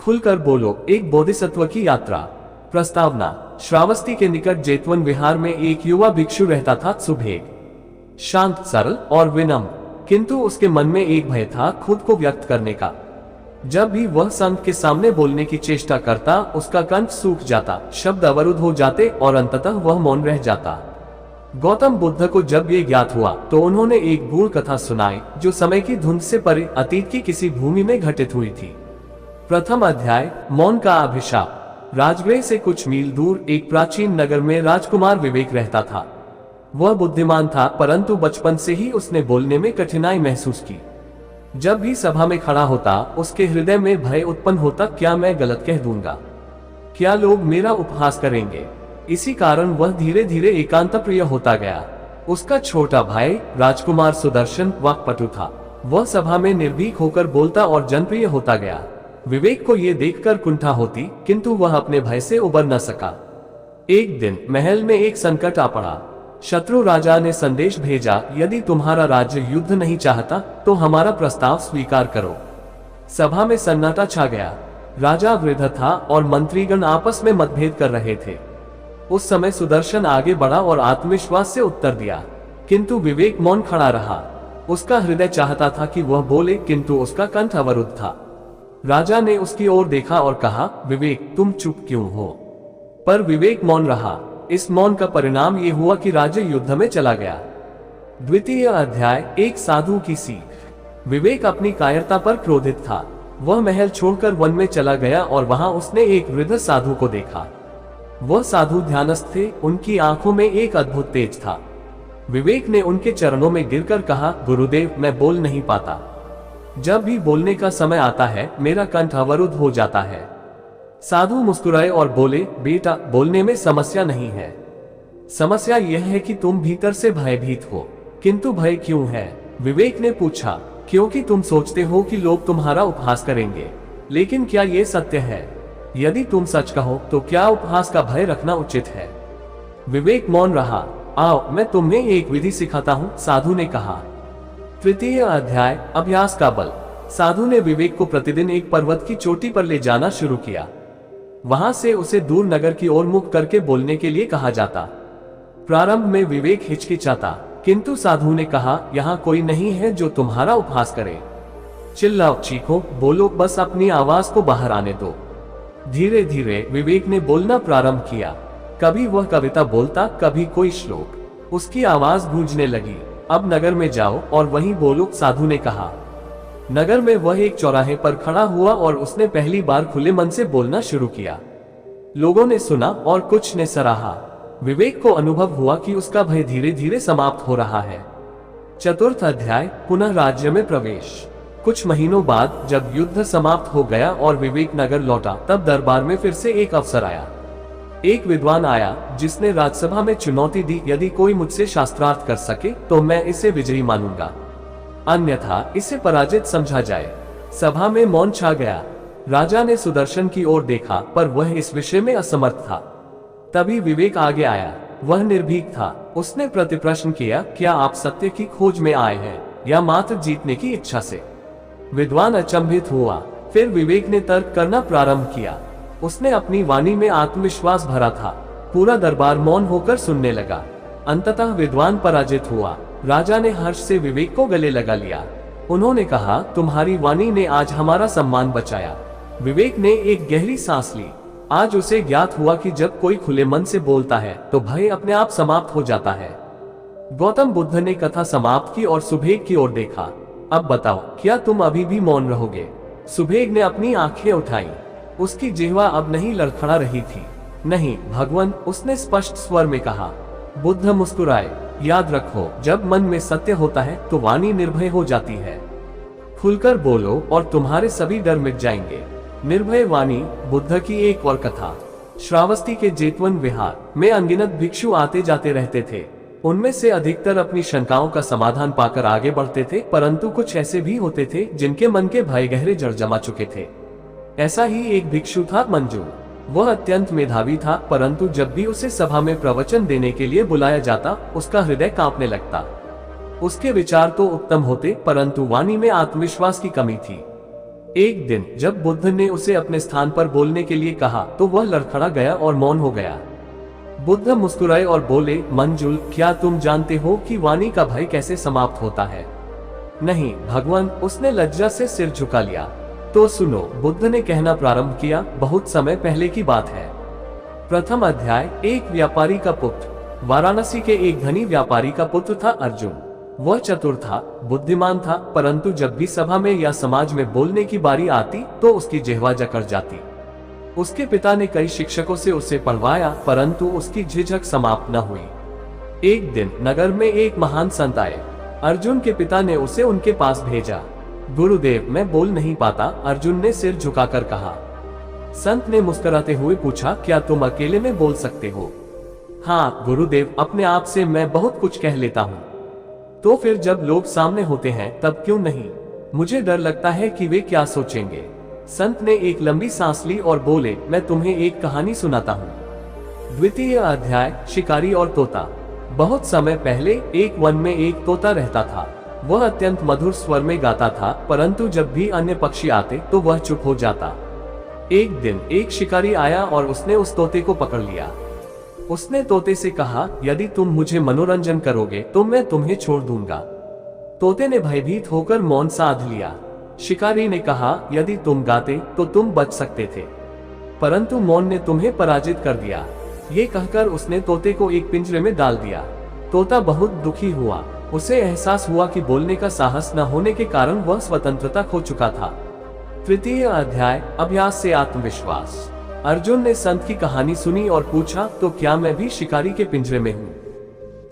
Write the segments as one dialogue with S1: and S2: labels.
S1: खुलकर बोलो, एक बोधिसत्व की यात्रा। प्रस्तावना। श्रावस्ती के निकट जेतवन विहार में एक युवा भिक्षु रहता था, सुभेग। शांत, सरल और विनम्र, किंतु उसके मन में एक भय था खुद को व्यक्त करने का। जब भी वह संत के सामने बोलने की चेष्टा करता, उसका कंठ सूख जाता, शब्द अवरुद्ध हो जाते और अंततः वह मौन रह जाता। गौतम बुद्ध को जब ये ज्ञात हुआ तो उन्होंने एक गूढ़ कथा सुनाई जो समय की धुंध से परे अतीत की किसी भूमि में घटित हुई थी। प्रथम अध्याय, मौन का अभिशाप। राजगृह से कुछ मील दूर एक प्राचीन नगर में राजकुमार विवेक रहता था। वह बुद्धिमान था, परंतु बचपन से ही उसने बोलने में कठिनाई महसूस की। जब भी सभा में खड़ा होता, उसके हृदय में भय उत्पन्न होता, क्या मैं गलत कह दूंगा, क्या लोग मेरा उपहास करेंगे। इसी कारण वह धीरे धीरे एकांत प्रिय होता गया। उसका छोटा भाई राजकुमार सुदर्शन वाक्पटु था। वह सभा में निर्भीक होकर बोलता और जनप्रिय होता गया। विवेक को ये देखकर कुंठा होती, किंतु वह अपने भय से उबर न सका। एक दिन महल में एक संकट आ पड़ा। शत्रु राजा ने संदेश भेजा, यदि तुम्हारा राज्य युद्ध नहीं चाहता तो हमारा प्रस्ताव स्वीकार करो। सभा में सन्नाटा छा गया। राजा वृद्ध था और मंत्रीगण आपस में मतभेद कर रहे थे। उस समय सुदर्शन आगे बढ़ा और आत्मविश्वास से उत्तर दिया, किंतु विवेक मौन खड़ा रहा। उसका हृदय चाहता था कि वह बोले, किंतु उसका कंठ अवरुद्ध था। राजा ने उसकी ओर देखा और कहा, विवेक, तुम चुप क्यों हो? पर विवेक मौन रहा। इस मौन का परिणाम ये हुआ कि राज्य युद्ध में चला गया। द्वितीय अध्याय, एक साधु की सीख। विवेक अपनी कायरता पर क्रोधित था। वह महल छोड़कर वन में चला गया और वहां उसने एक वृद्ध साधु को देखा। वह साधु ध्यानस्थ थे, उनकी आंखों में एक अद्भुत तेज था। विवेक ने उनके चरणों में गिरकर कहा, गुरुदेव, मैं बोल नहीं पाता। जब भी बोलने का समय आता है मेरा कंठ अवरुद्ध हो जाता है। साधु मुस्कुराए और बोले, बेटा, बोलने में समस्या नहीं है। समस्या यह है कि तुम भीतर से भयभीत हो। किंतु भय क्यों है? विवेक ने पूछा। क्योंकि तुम सोचते हो कि लोग तुम्हारा उपहास करेंगे। लेकिन क्या यह सत्य है? यदि तुम सच कहो तो क्या उपहास का भय रखना उचित है? विवेक मौन रहा। आओ, मैं तुम्हें एक विधि सिखाता हूँ, साधु ने कहा। तृतीय अध्याय, अभ्यास का बल। साधु ने विवेक को प्रतिदिन एक पर्वत की चोटी पर ले जाना शुरू किया। वहां से उसे दूर नगर की ओर मुख करके बोलने के लिए कहा जाता। प्रारंभ में विवेक हिचकिचाता, किंतु साधु ने कहा, यहाँ कोई नहीं है जो तुम्हारा उपहास करे। चिल्लाओ, चीखो, बोलो, बस अपनी आवाज को बाहर आने दो। धीरे धीरे विवेक ने बोलना प्रारंभ किया। कभी वह कविता बोलता, कभी कोई श्लोक। उसकी आवाज गूंजने लगी। अब नगर में जाओ और वहीं बोलो, साधु ने कहा। नगर में वह एक चौराहे पर खड़ा हुआ और उसने पहली बार खुले मन से बोलना शुरू किया। लोगों ने सुना और कुछ ने सराहा। विवेक को अनुभव हुआ कि उसका भय धीरे धीरे समाप्त हो रहा है। चतुर्थ अध्याय, पुनः राज्य में प्रवेश। कुछ महीनों बाद जब युद्ध समाप्त हो गया और विवेक नगर लौटा, तब दरबार में फिर से एक अवसर आया। एक विद्वान आया जिसने राजसभा में चुनौती दी, यदि कोई मुझसे शास्त्रार्थ कर सके तो मैं इसे विजयी मानूंगा, अन्यथा इसे पराजित समझा जाए। सभा में मौन छा गया। राजा ने सुदर्शन की ओर देखा, पर वह इस विषय में असमर्थ था। तभी विवेक आगे आया। वह निर्भीक था। उसने प्रतिप्रश्न किया, क्या आप सत्य की खोज में आए हैं या मात्र जीतने की इच्छा से? विद्वान अचंभित हुआ। फिर विवेक ने तर्क करना प्रारंभ किया। उसने अपनी वाणी में आत्मविश्वास भरा था। पूरा दरबार मौन होकर सुनने लगा। अंततः विद्वान पराजित हुआ। राजा ने हर्ष से विवेक को गले लगा लिया। उन्होंने कहा, तुम्हारी वाणी ने आज हमारा सम्मान बचाया। विवेक ने एक गहरी सांस ली। आज उसे ज्ञात हुआ कि जब कोई खुले मन से बोलता है तो भय अपने आप समाप्त हो जाता है। गौतम बुद्ध ने कथा समाप्त की और सुभेग की ओर देखा। अब बताओ, क्या तुम अभी भी मौन रहोगे? सुभेग ने अपनी आंखें उठाई। उसकी जिह्वा अब नहीं लड़खड़ा रही थी। नहीं भगवान, उसने स्पष्ट स्वर में कहा। बुद्ध मुस्कुराए। याद रखो, जब मन में सत्य होता है तो वाणी निर्भय हो जाती है। खुलकर बोलो और तुम्हारे सभी डर मिट जाएंगे। निर्भय वाणी, बुद्ध की एक और कथा। श्रावस्ती के जेतवन विहार में अनगिनत भिक्षु आते जाते रहते थे। उनमें से अधिकतर अपनी शंकाओं का समाधान पाकर आगे बढ़ते थे, परंतु कुछ ऐसे भी होते थे जिनके मन के भय गहरे जड़ जमा चुके थे। ऐसा ही एक भिक्षु था मंजू। वह अत्यंत मेधावी था, परंतु जब भी उसे सभा में प्रवचन देने के लिए बुलाया जाता, उसका हृदय कांपने लगता। उसके विचार तो उत्तम होते, परंतु वाणी में आत्मविश्वास की कमी थी। एक दिन जब बुद्ध ने उसे अपने स्थान पर बोलने के लिए कहा तो वह लड़खड़ा गया और मौन हो गया। बुद्ध मुस्कुराए और बोले, मंजुल, क्या तुम जानते हो कि वाणी का भय कैसे समाप्त होता है? नहीं भगवान, उसने लज्जा से सिर झुका लिया। तो सुनो, बुद्ध ने कहना प्रारंभ किया, बहुत समय पहले की बात है। प्रथम अध्याय। एक व्यापारी का पुत्र। वाराणसी के एक धनी व्यापारी का पुत्र था अर्जुन। वह चतुर था, बुद्धिमान था, परंतु जब भी सभा में या समाज में बोलने की बारी आती तो उसकी जिह्वा जकड़ जाती। उसके पिता ने कई शिक्षकों से उसे पढ़वाया, परंतु उसकी झिझक समाप्त न हुई। एक दिन नगर में एक महान संत आए। अर्जुन के पिता ने उसे उनके पास भेजा। गुरुदेव, मैं बोल नहीं पाता, अर्जुन ने सिर झुकाकर कहा। संत ने मुस्कुराते हुए पूछा, क्या तुम अकेले में बोल सकते हो? हाँ गुरुदेव, अपने आप से मैं बहुत कुछ कह लेता हूँ। तो फिर जब लोग सामने होते हैं तब क्यों नहीं? मुझे डर लगता है कि वे क्या सोचेंगे। संत ने एक लंबी सांस ली और बोले, मैं तुम्हें एक कहानी सुनाता हूँ। द्वितीय अध्याय। शिकारी और तोता। बहुत समय पहले एक वन में एक तोता रहता था। वह अत्यंत मधुर स्वर में गाता था, परंतु जब भी अन्य पक्षी आते तो वह चुप हो जाता। एक दिन एक शिकारी आया और उसने उस तोते को पकड़ लिया। उसने तोते से कहा, यदि तुम मुझे मनोरंजन करोगे तो मैं तुम्हें छोड़ दूंगा। तोते ने भयभीत होकर मौन साध लिया। शिकारी ने कहा, यदि तुम गाते तो तुम बच सकते थे, परंतु मौन ने तुम्हें पराजित कर दिया। ये कहकर उसने तोते को एक पिंजरे में डाल दिया। तोता बहुत दुखी हुआ। उसे एहसास हुआ कि बोलने का साहस न होने के कारण वह स्वतंत्रता खो चुका था। तृतीय अध्याय। अभ्यास से आत्मविश्वास। अर्जुन ने संत की कहानी सुनी और पूछा, तो क्या मैं भी शिकारी के पिंजरे में हूँ?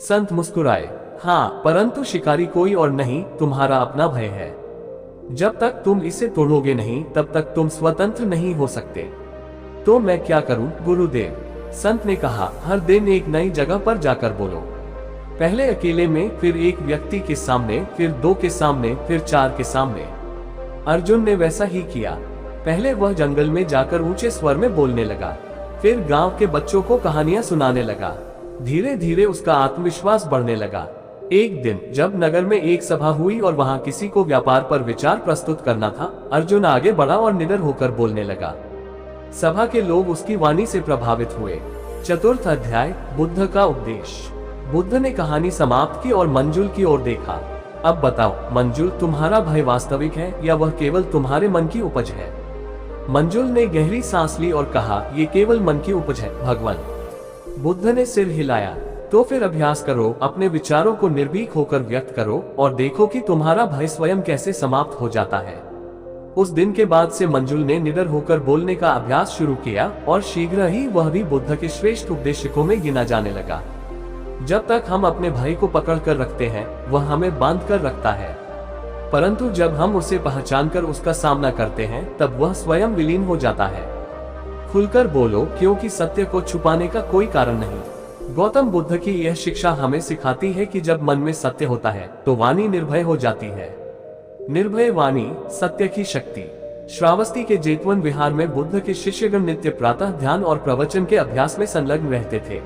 S1: संत मुस्कुराए, हाँ, परंतु शिकारी कोई और नहीं, तुम्हारा अपना भय है। जब तक तुम इसे तोड़ोगे नहीं तब तक तुम स्वतंत्र नहीं हो सकते। तो मैं क्या करूं गुरुदेव? संत ने कहा, हर दिन एक नई जगह पर जाकर बोलो। पहले अकेले में, फिर एक व्यक्ति के सामने, फिर 2 के सामने, फिर 4 के सामने। अर्जुन ने वैसा ही किया। पहले वह जंगल में जाकर ऊंचे स्वर में बोलने लगा, फिर गांव के बच्चों को कहानियां सुनाने लगा। धीरे धीरे उसका आत्मविश्वास बढ़ने लगा। एक दिन जब नगर में एक सभा हुई और वहां किसी को व्यापार पर विचार प्रस्तुत करना था, अर्जुन आगे बढ़ा और निडर होकर बोलने लगा। सभा के लोग उसकी वाणी से प्रभावित हुए। चतुर्थ अध्याय। बुद्ध का उपदेश। बुद्ध ने कहानी समाप्त की और मंजुल की ओर देखा। अब बताओ मंजुल, तुम्हारा भय वास्तविक है या वह केवल तुम्हारे मन की उपज है? मंजुल ने गहरी सांस ली और कहा, ये केवल मन की उपज है भगवान। बुद्ध ने सिर हिलाया। तो फिर अभ्यास करो, अपने विचारों को निर्भीक होकर व्यक्त करो और देखो कि तुम्हारा भय स्वयं कैसे समाप्त हो जाता है। उस दिन के बाद से मंजुल ने निडर होकर बोलने का अभ्यास शुरू किया और शीघ्र ही वह भी बुद्ध के श्रेष्ठ उपदेशकों में गिना जाने लगा। जब तक हम अपने भय को पकड़ कर रखते हैं, वह हमें बांध कर रखता है, परंतु जब हम उसे पहचान कर उसका सामना करते हैं तब वह स्वयं विलीन हो जाता है। खुलकर बोलो, क्योंकि सत्य को छुपाने का कोई कारण नहीं। गौतम बुद्ध की यह शिक्षा हमें सिखाती है कि जब मन में सत्य होता है तो वाणी निर्भय हो जाती है। निर्भय वाणी, सत्य की शक्ति। श्रावस्ती के जेतवन विहार में बुद्ध के शिष्यगण नित्य प्रातः ध्यान और प्रवचन के अभ्यास में संलग्न रहते थे,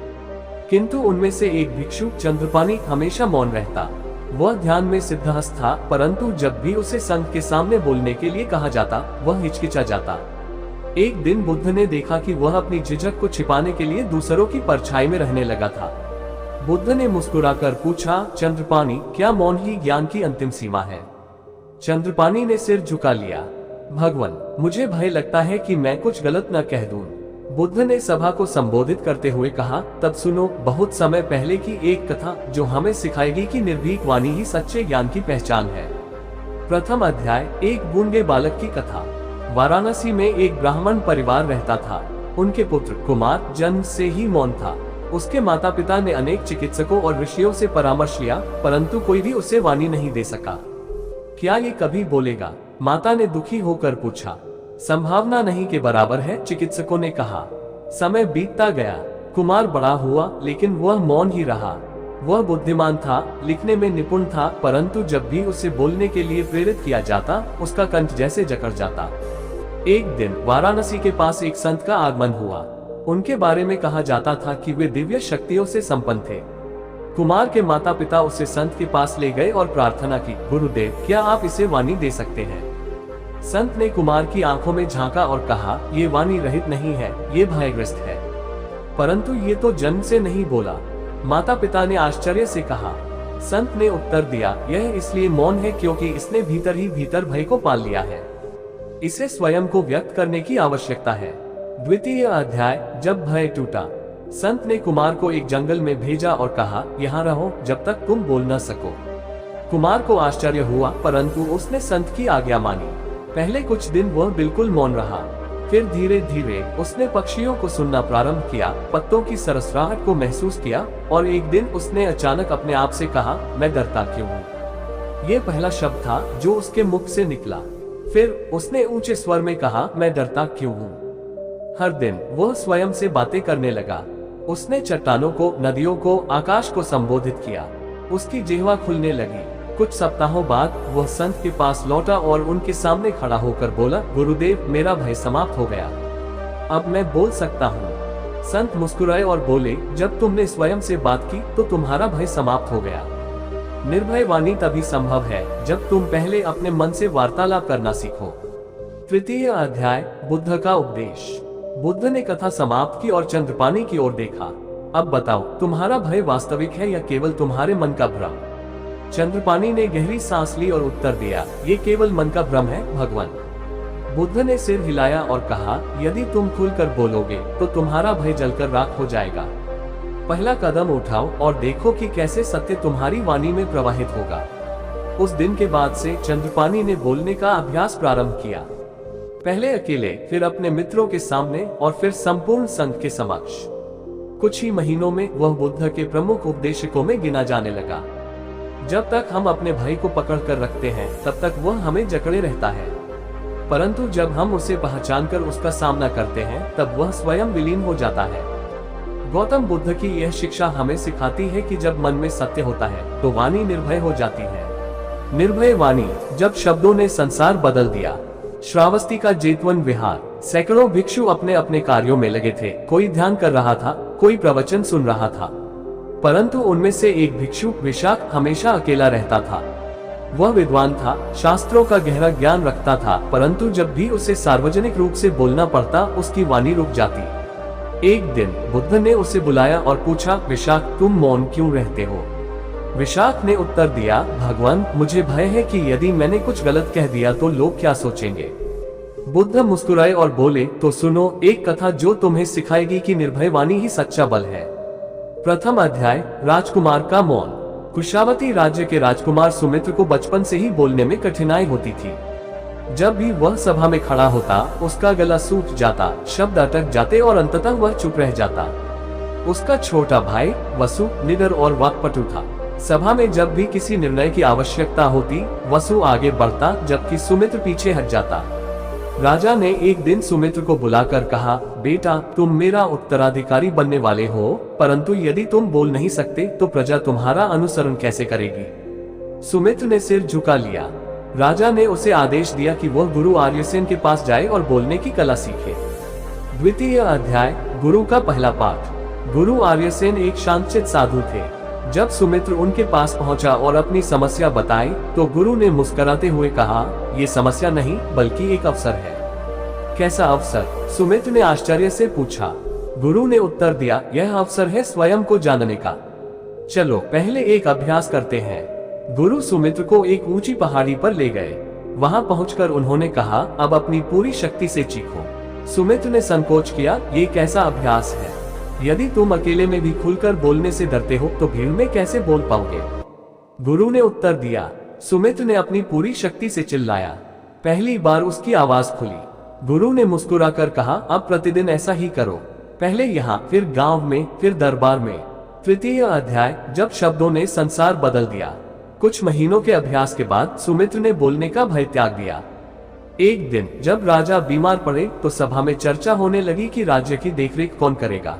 S1: किंतु उनमें से एक भिक्षु चंद्रपानी हमेशा मौन रहता। वह ध्यान में सिद्धहस्त था, परंतु जब भी उसे संत के सामने बोलने के लिए कहा जाता वह हिचकिचा जाता। एक दिन बुद्ध ने देखा कि वह अपनी झिझक को छिपाने के लिए दूसरों की परछाई में रहने लगा था। बुद्ध ने मुस्कुराकर पूछा, चंद्रपानी, क्या मौन ही ज्ञान की अंतिम सीमा है? चंद्रपानी ने सिर झुका लिया। भगवान, मुझे भय लगता है कि मैं कुछ गलत न कह दूं। बुद्ध ने सभा को संबोधित करते हुए कहा, तब सुनो, बहुत समय पहले की एक कथा जो हमें सिखाएगी कि निर्भीक वाणी ही सच्चे ज्ञान की पहचान है। प्रथम अध्याय। एक गूंगे बालक की कथा। वाराणसी में एक ब्राह्मण परिवार रहता था। उनके पुत्र कुमार जन्म से ही मौन था। उसके माता पिता ने अनेक चिकित्सकों और ऋषियों से परामर्श लिया, परंतु कोई भी उसे वाणी नहीं दे सका। क्या ये कभी बोलेगा? माता ने दुखी होकर पूछा। संभावना नहीं के बराबर है, चिकित्सकों ने कहा। समय बीतता गया। कुमार बड़ा हुआ, लेकिन वह मौन ही रहा। वह बुद्धिमान था, लिखने में निपुण था, परंतु जब भी उसे बोलने के लिए प्रेरित किया जाता उसका कंठ जैसे जकड़ जाता। एक दिन वाराणसी के पास एक संत का आगमन हुआ। उनके बारे में कहा जाता था कि वे दिव्य शक्तियों से संपन्न थे। कुमार के माता पिता उसे संत के पास ले गए और प्रार्थना की, गुरुदेव, क्या आप इसे वाणी दे सकते हैं? संत ने कुमार की आंखों में झांका और कहा, ये वाणी रहित नहीं है, ये भयग्रस्त है। परंतु ये तो जन्म से नहीं बोला। माता पिता ने आश्चर्य से कहा। संत ने उत्तर दिया, यह इसलिए मौन है क्योंकि इसने भीतर ही भीतर भय को पाल लिया है। इसे स्वयं को व्यक्त करने की आवश्यकता है। द्वितीय अध्याय, जब भय टूटा। संत ने कुमार को एक जंगल में भेजा और कहा, यहाँ रहो जब तक तुम बोल न सको। कुमार को आश्चर्य हुआ, परंतु उसने संत की आज्ञा मानी। पहले कुछ दिन वह बिल्कुल मौन रहा। फिर धीरे धीरे उसने पक्षियों को सुनना प्रारंभ किया, पत्तों की सरसराहट को महसूस किया, और एक दिन उसने अचानक अपने आप से कहा, मैं डरता क्यों हूँ। ये पहला शब्द था जो उसके मुख से निकला। फिर उसने ऊंचे स्वर में कहा, मैं डरता क्यों हूँ। हर दिन वह स्वयं से बातें करने लगा। उसने चट्टानों को, नदियों को, आकाश को संबोधित किया। उसकी जिह्वा खुलने लगी। कुछ सप्ताहों बाद वह संत के पास लौटा और उनके सामने खड़ा होकर बोला, गुरुदेव, मेरा भय समाप्त हो गया, अब मैं बोल सकता हूँ। संत मुस्कुराए और बोले, जब तुमने स्वयं से बात की तो तुम्हारा भय समाप्त हो गया। निर्भय वाणी तभी संभव है जब तुम पहले अपने मन से वार्तालाप करना सीखो। तृतीय अध्याय, बुद्ध का उपदेश। बुद्ध ने कथा समाप्त की और चंद्रपानी की ओर देखा। अब बताओ, तुम्हारा भय वास्तविक है या केवल तुम्हारे मन का भ्रम। चंद्रपानी ने गहरी सांस ली और उत्तर दिया, ये केवल मन का भ्रम है भगवान। बुद्ध ने सिर हिलाया और कहा, यदि तुम खुलकर बोलोगे तो तुम्हारा भय जलकर राख हो जाएगा। पहला कदम उठाओ और देखो कि कैसे सत्य तुम्हारी वाणी में प्रवाहित होगा। उस दिन के बाद से चंद्रपानी ने बोलने का अभ्यास प्रारंभ किया। पहले अकेले, फिर अपने मित्रों के सामने और फिर संपूर्ण संघ के समक्ष। कुछ ही महीनों में वह बुद्ध के प्रमुख उपदेशकों में गिना जाने लगा। जब तक हम अपने भय को पकड़ कर रखते हैं तब तक वह हमें जकड़े रहता है, परंतु जब हम उसे पहचानकर उसका सामना करते हैं तब वह स्वयं विलीन हो जाता है। गौतम बुद्ध की यह शिक्षा हमें सिखाती है कि जब मन में सत्य होता है तो वाणी निर्भय हो जाती है। निर्भय वाणी। जब शब्दों ने संसार बदल दिया। श्रावस्ती का जेतवन विहार। सैकड़ों भिक्षु अपने अपने कार्यों में लगे थे। कोई ध्यान कर रहा था, कोई प्रवचन सुन रहा था, परंतु उनमें से एक भिक्षु विशाख हमेशा अकेला रहता था। वह विद्वान था, शास्त्रों का गहरा ज्ञान रखता था, परंतु जब भी उसे सार्वजनिक रूप से बोलना पड़ता उसकी वाणी रुक जाती। एक दिन बुद्ध ने उसे बुलाया और पूछा, विशाख, तुम मौन क्यों रहते हो। विशाख ने उत्तर दिया, भगवान, मुझे भय है कि यदि मैंने कुछ गलत कह दिया तो लोग क्या सोचेंगे। बुद्ध मुस्कुराए और बोले, तो सुनो एक कथा जो तुम्हें सिखाएगी कि निर्भय वाणी ही सच्चा बल है। प्रथम अध्याय, राजकुमार का मौन। कुशावती राज्य के राजकुमार सुमित्र को बचपन से ही बोलने में कठिनाई होती थी। जब भी वह सभा में खड़ा होता उसका गला सूख जाता, शब्द अटक जाते और अंततः वह चुप रह जाता। उसका छोटा भाई वसु निडर और वाक्पटु था। सभा में जब भी किसी निर्णय की आवश्यकता होती वसु आगे बढ़ता जबकि सुमित्र पीछे हट जाता। राजा ने एक दिन सुमित्र को बुलाकर कहा, बेटा, तुम मेरा उत्तराधिकारी बनने वाले हो, परंतु यदि तुम बोल नहीं सकते तो प्रजा तुम्हारा अनुसरण कैसे करेगी। सुमित्र ने सिर झुका लिया। राजा ने उसे आदेश दिया कि वह गुरु आर्यसेन के पास जाए और बोलने की कला सीखे। द्वितीय अध्याय, गुरु का पहला पाठ। गुरु आर्यसेन एक शांतचित्त साधु थे। जब सुमित्र उनके पास पहुंचा और अपनी समस्या बताई तो गुरु ने मुस्कुराते हुए कहा, ये समस्या नहीं बल्कि एक अवसर है। कैसा अवसर? सुमित्र ने आश्चर्य से पूछा। गुरु ने उत्तर दिया, यह अवसर है स्वयं को जानने का। चलो पहले एक अभ्यास करते हैं। गुरु सुमित्र को एक ऊंची पहाड़ी पर ले गए। वहां पहुंचकर उन्होंने कहा, अब अपनी पूरी शक्ति से चीखो। सुमित्र ने संकोच किया, ये कैसा अभ्यास है। यदि तुम अकेले में भी खुलकर बोलने से डरते हो तो भीड़ में कैसे बोल पाओगे। गुरु ने उत्तर दिया। सुमित्र ने अपनी पूरी शक्ति से चिल्लाया। पहली बार उसकी आवाज खुली। गुरु ने मुस्कुराकर कहा, अब प्रतिदिन ऐसा ही करो, पहले यहाँ, फिर गांव में, फिर दरबार में। तृतीय अध्याय, जब शब्दों ने संसार बदल दिया। कुछ महीनों के अभ्यास के बाद सुमित्र ने बोलने का भय त्याग दिया। एक दिन जब राजा बीमार पड़े तो सभा में चर्चा होने लगी कि राज्य की देखरेख कौन करेगा।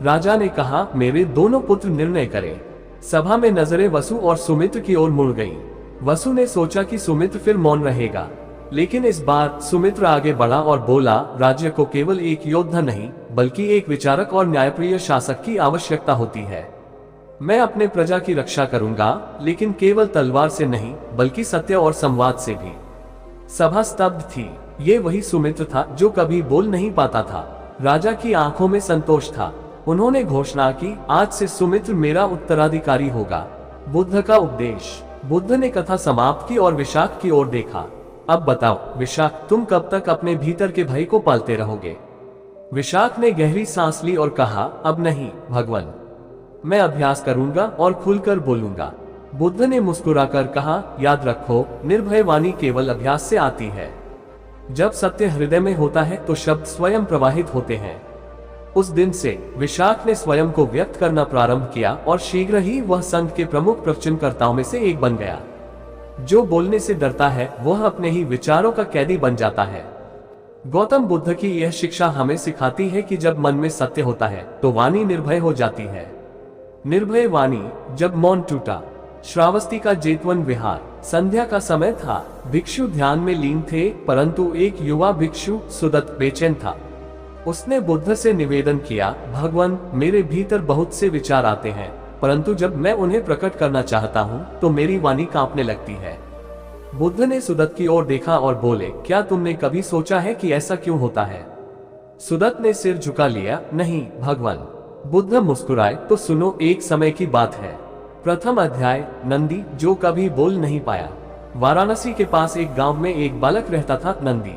S1: राजा ने कहा, मेरे दोनों पुत्र निर्णय करें। सभा में नजरें वसु और सुमित्र की ओर मुड़ गईं। वसु ने सोचा कि सुमित्र फिर मौन रहेगा, लेकिन इस बार सुमित्र आगे बढ़ा और बोला, राज्य को केवल एक योद्धा नहीं बल्कि एक विचारक और न्यायप्रिय शासक की आवश्यकता होती है। मैं अपने प्रजा की रक्षा करूंगा, लेकिन केवल तलवार से नहीं बल्कि सत्य और संवाद से भी। सभा स्तब्ध थी। ये वही सुमित्र था जो कभी बोल नहीं पाता था। राजा की आंखों में संतोष था। उन्होंने घोषणा की, आज से सुमित्र मेरा उत्तराधिकारी होगा। बुद्ध का उपदेश। बुद्ध ने कथा समाप्त की और विशाख की ओर देखा। अब बताओ विशाख, तुम कब तक अपने भीतर के भय को पालते रहोगे? विशाख ने गहरी सांस ली और कहा, अब नहीं भगवान, मैं अभ्यास करूंगा और खुलकर बोलूंगा। बुद्ध ने मुस्कुराकर कहा, याद रखो, निर्भय वाणी केवल अभ्यास से आती है। जब सत्य हृदय में होता है तो शब्द स्वयं प्रवाहित होते हैं। उस दिन से विशाख ने स्वयं को व्यक्त करना प्रारंभ किया और शीघ्र ही वह संघ के प्रमुख प्रवचनकर्ताओं में से एक बन गया। जो बोलने से डरता है वह अपने ही विचारों का कैदी बन जाता है। गौतम बुद्ध की यह शिक्षा हमें सिखाती है कि जब मन में सत्य होता है तो वाणी निर्भय हो जाती है। निर्भय वाणी। जब मौन टूटा। श्रावस्ती का जेतवन विहार। संध्या का समय था। भिक्षु ध्यान में लीन थे, परंतु एक युवा भिक्षु सुदत्त बेचैन था। उसने बुद्ध से निवेदन किया, भगवान, मेरे भीतर बहुत से विचार आते हैं, परंतु जब मैं उन्हें प्रकट करना चाहता हूँ तो मेरी वाणी कांपने लगती है। बुद्ध ने सुदत्त की ओर देखा और बोले, क्या तुमने कभी सोचा है कि ऐसा क्यों होता है? सुदत्त ने सिर झुका लिया, नहीं भगवान। बुद्ध मुस्कुराए, तो सुनो, एक समय की बात है। प्रथम अध्याय। नंदी जो कभी बोल नहीं पाया। वाराणसी के पास एक गांव में एक बालक रहता था, नंदी।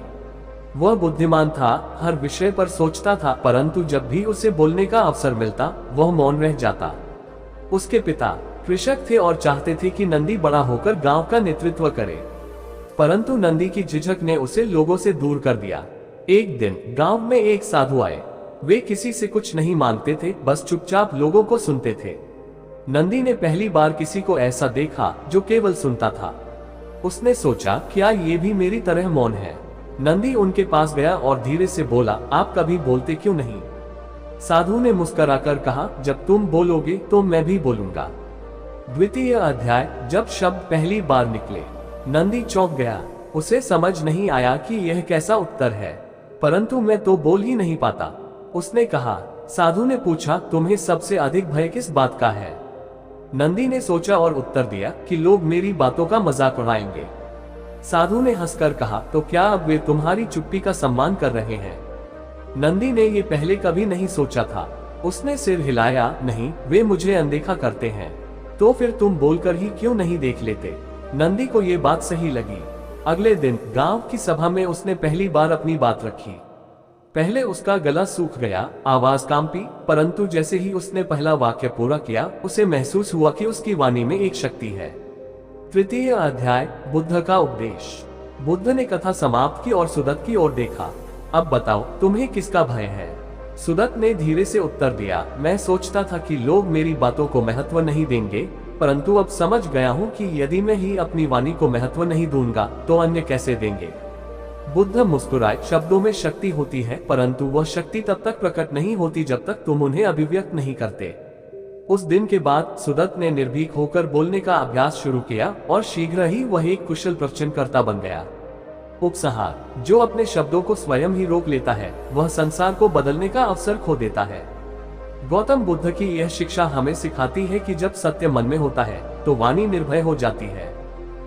S1: वह बुद्धिमान था, हर विषय पर सोचता था, परंतु जब भी उसे बोलने का अवसर मिलता वह मौन रह जाता। उसके पिता कृषक थे और चाहते थे कि नंदी बड़ा होकर गांव का नेतृत्व करे, परंतु नंदी की झिझक ने उसे लोगों से दूर कर दिया। एक दिन गांव में एक साधु आए। वे किसी से कुछ नहीं मांगते थे, बस चुपचाप लोगों को सुनते थे। नंदी ने पहली बार किसी को ऐसा देखा जो केवल सुनता था। उसने सोचा, क्या ये भी मेरी तरह मौन है? नंदी उनके पास गया और धीरे से बोला, आप कभी बोलते क्यों नहीं? साधु ने मुस्कुराकर कहा, जब तुम बोलोगे तो मैं भी बोलूंगा। द्वितीय अध्याय। जब शब्द पहली बार निकले। नंदी चौंक गया। उसे समझ नहीं आया कि यह कैसा उत्तर है, परंतु मैं तो बोल ही नहीं पाता, उसने कहा। साधु ने पूछा, तुम्हें सबसे अधिक भय किस बात का है? नंदी ने सोचा और उत्तर दिया कि लोग मेरी बातों का मजाक उड़ाएंगे। साधु ने हंसकर कहा, तो क्या अब वे तुम्हारी चुप्पी का सम्मान कर रहे हैं? नंदी ने ये पहले कभी नहीं सोचा था। उसने सिर हिलाया, नहीं, वे मुझे अनदेखा करते हैं। तो फिर तुम बोलकर ही क्यों नहीं देख लेते? नंदी को ये बात सही लगी। अगले दिन गांव की सभा में उसने पहली बार अपनी बात रखी। पहले उसका गला सूख गया, आवाज कांपी, परंतु जैसे ही उसने पहला वाक्य पूरा किया उसे महसूस हुआ कि उसकी वाणी में एक शक्ति है। तृतीय अध्याय। बुद्ध का उपदेश। बुद्ध ने कथा समाप्त की और सुदत्त की ओर देखा। अब बताओ, तुम्हें किसका भय है? सुदत्त ने धीरे से उत्तर दिया, मैं सोचता था कि लोग मेरी बातों को महत्व नहीं देंगे, परंतु अब समझ गया हूँ कि यदि मैं ही अपनी वाणी को महत्व नहीं दूंगा तो अन्य कैसे देंगे? बुद्ध मुस्कुराए, शब्दों में शक्ति होती है, परंतु वह शक्ति तब तक प्रकट नहीं होती जब तक तुम उन्हें अभिव्यक्त नहीं करते। उस दिन के बाद सुदत्त ने निर्भीक होकर बोलने का अभ्यास शुरू किया और शीघ्र ही वह एक कुशल प्रवचनकर्ता बन गया। उपसंहार। जो अपने शब्दों को स्वयं ही रोक लेता है वह संसार को बदलने का अवसर खो देता है। गौतम बुद्ध की यह शिक्षा हमें सिखाती है कि जब सत्य मन में होता है तो वाणी निर्भय हो जाती है।